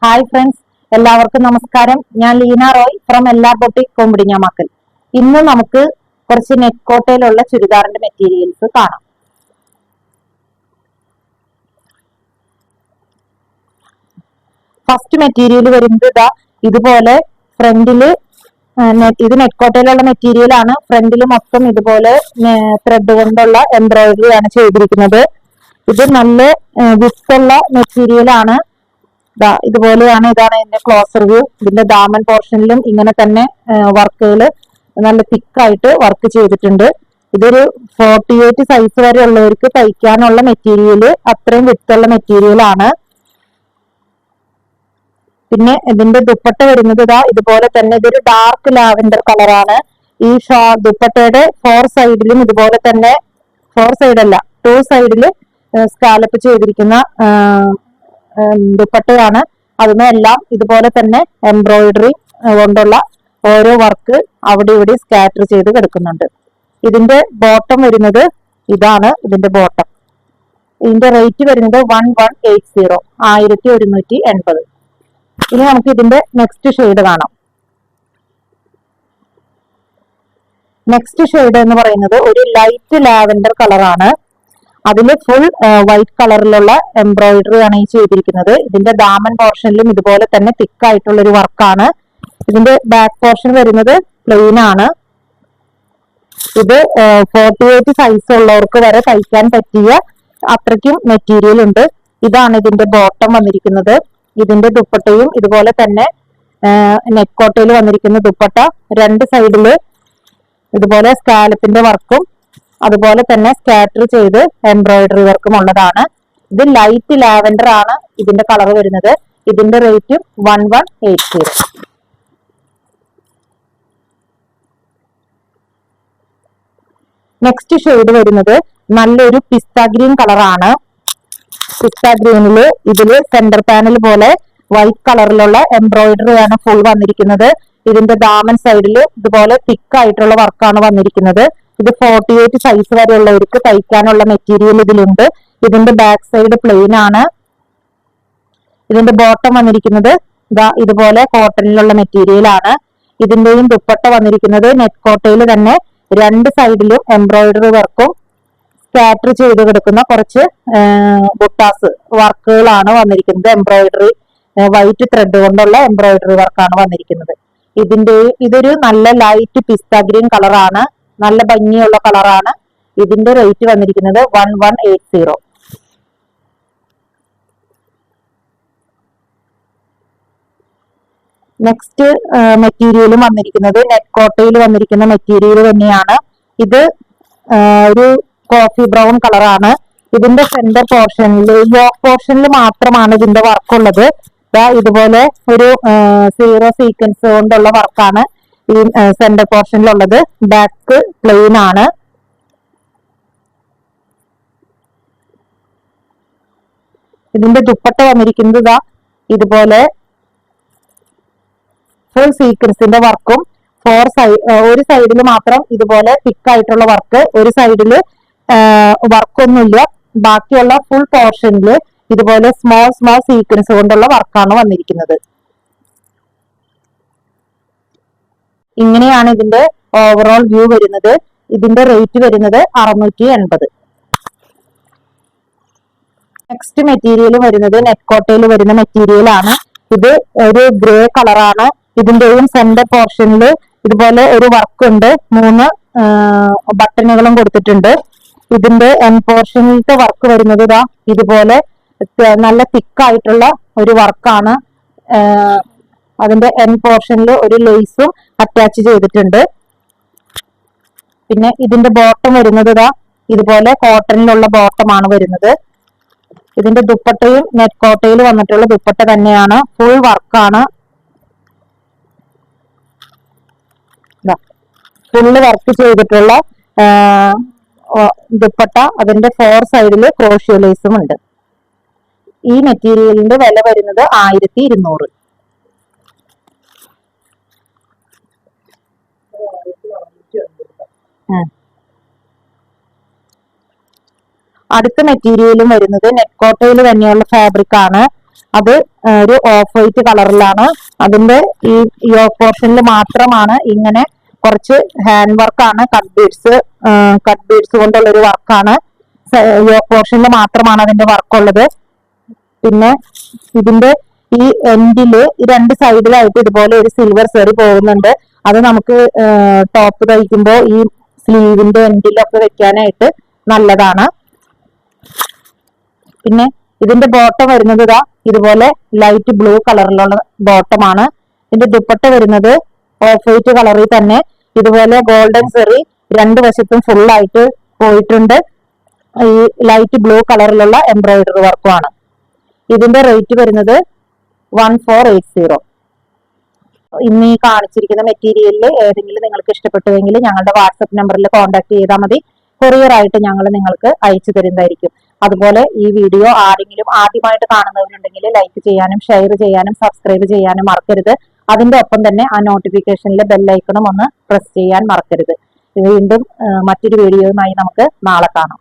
Hi friends, എല്ലാവർക്കും നമസ്കാരം. ഞാൻ ലീന റോയ് ഫ്രം എല്ലാ ബൊട്ടിക് കൊമ്പിടിഞ്ഞാമക്കൽ. ഇന്ന് നമുക്ക് കുറച്ച് നെറ്റ് കോട്ടയിലുള്ള ചുരിദാറിന്റെ മെറ്റീരിയൽസ് കാണാം. ഫസ്റ്റ് മെറ്റീരിയൽ വരുന്നത് ഇതുപോലെ ഫ്രണ്ടില് ഇത് നെറ്റ് കോട്ടയിലുള്ള മെറ്റീരിയൽ ആണ്. ഫ്രണ്ടിൽ മൊത്തം ഇതുപോലെ ത്രെഡ് കൊണ്ടുള്ള എംബ്രോയിഡറി ആണ് ചെയ്തിരിക്കുന്നത്. ഇത് നല്ല വിത്തുള്ള മെറ്റീരിയൽ ആണ്. ഇതുപോലെയാണ്. ഇതാണ് ഇതിന്റെ ക്ലോസർ വ്യൂ. ഇതിന്റെ ദാമൻ പോർഷനിലും ഇങ്ങനെ തന്നെ വർക്കുകൾ നല്ല തിക്കായിട്ട് വർക്ക് ചെയ്തിട്ടുണ്ട്. ഇതൊരു 48 സൈസ് വരെ ഉള്ളവർക്ക് തയ്ക്കാനുള്ള മെറ്റീരിയൽ, അത്രയും വിത്തുള്ള മെറ്റീരിയൽ ആണ്. പിന്നെ ഇതിന്റെ ദുപ്പട്ട വരുന്നത് ഇതുപോലെ തന്നെ. ഇതൊരു ഡാർക്ക് ലാവൻഡർ കളറാണ്. ഈ ദുപ്പട്ടയുടെ 4 സൈഡിലും ഇതുപോലെ തന്നെ, 4 സൈഡല്ല 2 സൈഡില് സ്കാലപ്പ് ചെയ്തിരിക്കുന്ന ദുപ്പട്ടയാണ്. അതിനെല്ലാം ഇതുപോലെ തന്നെ എംബ്രോയിഡറി കൊണ്ടുള്ള ഓരോ വർക്ക് അവിടെ ഇവിടെ സ്കാറ്റർ ചെയ്ത് കിടക്കുന്നുണ്ട്. ഇതിന്റെ ബോട്ടം വരുന്നത് ഇതാണ്. ഇതിന്റെ ബോട്ടം, ഇതിന്റെ റേറ്റ് വരുന്നത് 1180, 1180. ഇനി നമുക്ക് ഇതിന്റെ നെക്സ്റ്റ് ഷെയ്ഡ് കാണാം. നെക്സ്റ്റ് ഷെയ്ഡ് എന്ന് പറയുന്നത് ഒരു ലൈറ്റ് ലാവൻഡർ കളറാണ്. അതിൽ ഫുൾ വൈറ്റ് കളറിലുള്ള എംബ്രോയിഡറി ആണ് ഈ ചെയ്തിരിക്കുന്നത്. ഇതിന്റെ ദാമൻ പോർഷനിലും ഇതുപോലെ തന്നെ തിക്കായിട്ടുള്ള ഒരു വർക്കാണ്. ഇതിന്റെ ബാക്ക് പോർഷൻ വരുന്നത് പ്ലെയിൻ ആണ്. ഇത് 48 സൈസ് ഉള്ളവർക്ക് വരെ തയ്ക്കാൻ പറ്റിയ അത്രയ്ക്കും മെറ്റീരിയൽ ഉണ്ട്. ഇതാണ് ഇതിന്റെ ബോട്ടം വന്നിരിക്കുന്നത്. ഇതിന്റെ ദുപ്പട്ടയും ഇതുപോലെ തന്നെ നെറ്റ് കോട്ടയിൽ വന്നിരിക്കുന്ന ദുപ്പട്ട, 2 സൈഡില് ഇതുപോലെ സ്കാലപ്പിന്റെ വർക്കും അതുപോലെ തന്നെ സ്കാറ്റർ ചെയ്ത് എംബ്രോയിഡറി വർക്കും ഉള്ളതാണ്. ഇത് ലൈറ്റ് ലാവൻഡർ ആണ് ഇതിന്റെ കളർ വരുന്നത്. ഇതിന്റെ റേറ്റ് 1180. നെക്സ്റ്റ് ഷെയ്ഡ് വരുന്നത് നല്ലൊരു പിസ്ത ഗ്രീൻ കളറാണ്. പിസ്ത ഗ്രീനില് ഇതില് സെന്റർ പാനൽ പോലെ വൈറ്റ് കളറിലുള്ള എംബ്രോയിഡറി ആണ് ഫുൾ വന്നിരിക്കുന്നത്. ഇതിന്റെ ദാമൻ സൈഡിൽ ഇതുപോലെ തിക്കായിട്ടുള്ള വർക്കാണ് വന്നിരിക്കുന്നത്. ഇത് 48 സൈസ് വരെയുള്ളവർക്ക് തയ്ക്കാനുള്ള മെറ്റീരിയൽ ഇതിലുണ്ട്. ഇതിന്റെ ബാക്ക് സൈഡ് പ്ലെയിൻ ആണ്. ഇതിന്റെ ബോട്ടം വന്നിരിക്കുന്നത് ഇതുപോലെ കോട്ടണിലുള്ള മെറ്റീരിയൽ ആണ്. ഇതിന്റെയും ദുപ്പട്ട വന്നിരിക്കുന്നത് നെറ്റ് കോട്ടയിൽ തന്നെ 2 സൈഡിലും എംബ്രോയിഡറി വർക്കും സ്കാറ്റർ ചെയ്ത് കിടക്കുന്ന കുറച്ച് ബുട്ടാസ് വർക്കുകളാണ് വന്നിരിക്കുന്നത്. എംബ്രോയിഡറി വൈറ്റ് ത്രെഡ് കൊണ്ടുള്ള എംബ്രോയിഡറി വർക്കാണ് വന്നിരിക്കുന്നത്. ഇതൊരു നല്ല ലൈറ്റ് പിസ്ത ഗ്രീൻ കളറാണ്. നല്ല ഭംഗിയുള്ള കളറാണ്. ഇതിന്റെ റേറ്റ് വന്നിരിക്കുന്നത് 1180. നെക്സ്റ്റ് മെറ്റീരിയലും വന്നിരിക്കുന്നത് നെറ്റ് കോട്ടയിൽ വന്നിരിക്കുന്ന മെറ്റീരിയൽ തന്നെയാണ്. ഇത് ഒരു കോഫി ബ്രൗൺ കളറാണ്. ഇതിന്റെ സെന്റർ പോർഷനിൽ, യോക്ക് പോർഷനിൽ മാത്രമാണ് ഇതിന്റെ വർക്കുള്ളത്. ഇതുപോലെ ഒരു 0 സീക്വൻസ് കൊണ്ടുള്ള വർക്കാണ് ഈ സെന്റർ പോർഷനിലുള്ളത്. ബാക്ക് പ്ലെയിൻ ആണ്. ഇതിന്റെ ദുപ്പട്ട വന്നിരിക്കുന്നത് ഇതുപോലെ ഫുൾ സീക്വൻസിന്റെ വർക്കും, ഒരു സൈഡിൽ മാത്രം ഇതുപോലെ തിക്കായിട്ടുള്ള വർക്ക്, ഒരു സൈഡില് വർക്കൊന്നുമില്ല. ബാക്കിയുള്ള ഫുൾ പോർഷനില് ഇതുപോലെ സ്മോൾ സീക്വൻസ് കൊണ്ടുള്ള വർക്കാണ് വന്നിരിക്കുന്നത്. ഇങ്ങനെയാണ് ഇതിന്റെ ഓവറോൾ വ്യൂ വരുന്നത്. ഇതിന്റെ റേറ്റ് വരുന്നത് 680. നെക്സ്റ്റ് മെറ്റീരിയൽ വരുന്നത് നെറ്റ് കോട്ടയിൽ വരുന്ന മെറ്റീരിയൽ ആണ്. ഇത് ഒരു ഗ്രേ കളറാണ്. ഇതിന്റെയും സെന്റർ പോർഷനിൽ ഇതുപോലെ ഒരു വർക്ക് ഉണ്ട്. 3 ബട്ടണുകളും കൊടുത്തിട്ടുണ്ട്. ഇതിന്റെ എൻ പോർഷനിലത്തെ വർക്ക് വരുന്നത് ഇതുപോലെ നല്ല തിക്കായിട്ടുള്ള ഒരു വർക്കാണ്. അതിന്റെ എൻ പോർഷനിൽ ഒരു ലേസും അറ്റാച്ച് ചെയ്തിട്ടുണ്ട്. പിന്നെ ഇതിന്റെ ബോട്ടം വരുന്നത് ഇതുപോലെ കോട്ടണിലുള്ള ബോട്ടമാണ് വരുന്നത്. ഇതിന്റെ ദുപ്പട്ടയും നെറ്റ് കോട്ടയിൽ വന്നിട്ടുള്ള ദുപ്പട്ട തന്നെയാണ്. ഫുൾ വർക്കാണ്. ഫുള്ള് വർക്ക് ചെയ്തിട്ടുള്ള ദുപ്പട്ട. അതിന്റെ 4 സൈഡില് ക്രോഷ്യോ ലേസും ഉണ്ട്. ഈ മെറ്റീരിയലിന്റെ വില വരുന്നത് 1200. അടുത്ത മെറ്റീരിയലും വരുന്നത് നെറ്റ് കോട്ടയിൽ തന്നെയുള്ള ഫാബ്രിക് ആണ്. അത് ഒരു ഓഫ് വൈറ്റ് കളറിലാണ്. അതിന്റെ ഈ യോക്ക് പോർഷനിൽ മാത്രമാണ് ഇങ്ങനെ കുറച്ച് ഹാൻഡ് വർക്കാണ്, കട്ട് ബീഡ്സ് കൊണ്ടുള്ള ഒരു വർക്കാണ്. യോക്ക് പോർഷനിൽ മാത്രമാണ് അതിന്റെ വർക്ക് ഉള്ളത്. പിന്നെ ഇതിന്റെ ഈ എൻഡില് രണ്ട് സൈഡിലായിട്ട് ഇതുപോലെ ഒരു സിൽവർ സെറി പോകുന്നുണ്ട്. അത് നമുക്ക് ടോപ്പ് തയ്ക്കുമ്പോൾ ഈ സ്ലീവിന്റെ എൻഡിലൊക്കെ വെക്കാനായിട്ട് നല്ലതാണ്. പിന്നെ ഇതിന്റെ ബോട്ടം വരുന്നത് ഇതുപോലെ ലൈറ്റ് ബ്ലൂ കളറിലുള്ള ബോട്ടമാണ്. ഇതിന്റെ ദുപ്പട്ട വരുന്നത് ഓഫ് വൈറ്റ് കളറിൽ തന്നെ ഇതുപോലെ ഗോൾഡൻ സെറി രണ്ട് വശത്തും ഫുൾ ആയിട്ട് പോയിട്ടുണ്ട്. ഈ ലൈറ്റ് ബ്ലൂ കളറിലുള്ള എംബ്രോയിഡറി വർക്കുമാണ്. ഇതിന്റെ റേറ്റ് വരുന്നത് 1480. ഇന്ന് ഈ കാണിച്ചിരിക്കുന്ന മെറ്റീരിയലിൽ ഏതെങ്കിലും നിങ്ങൾക്ക് ഇഷ്ടപ്പെട്ടുവെങ്കിൽ ഞങ്ങളുടെ വാട്സപ്പ് നമ്പറിൽ കോൺടാക്ട് ചെയ്താൽ മതി. കൊറിയർ ആയിട്ട് ഞങ്ങൾ നിങ്ങൾക്ക് അയച്ചു തരുന്നതായിരിക്കും. അതുപോലെ ഈ വീഡിയോ ആരെങ്കിലും ആദ്യമായിട്ട് കാണുന്നവരുണ്ടെങ്കിൽ ലൈക്ക് ചെയ്യാനും ഷെയർ ചെയ്യാനും സബ്സ്ക്രൈബ് ചെയ്യാനും മറക്കരുത്. അതിന്റെ ഒപ്പം തന്നെ ആ നോട്ടിഫിക്കേഷനിലെ ബെല്ലൈക്കണും ഒന്ന് പ്രസ് ചെയ്യാൻ മറക്കരുത്. വീണ്ടും മറ്റൊരു വീഡിയോയുമായി നമുക്ക് നാളെ കാണാം.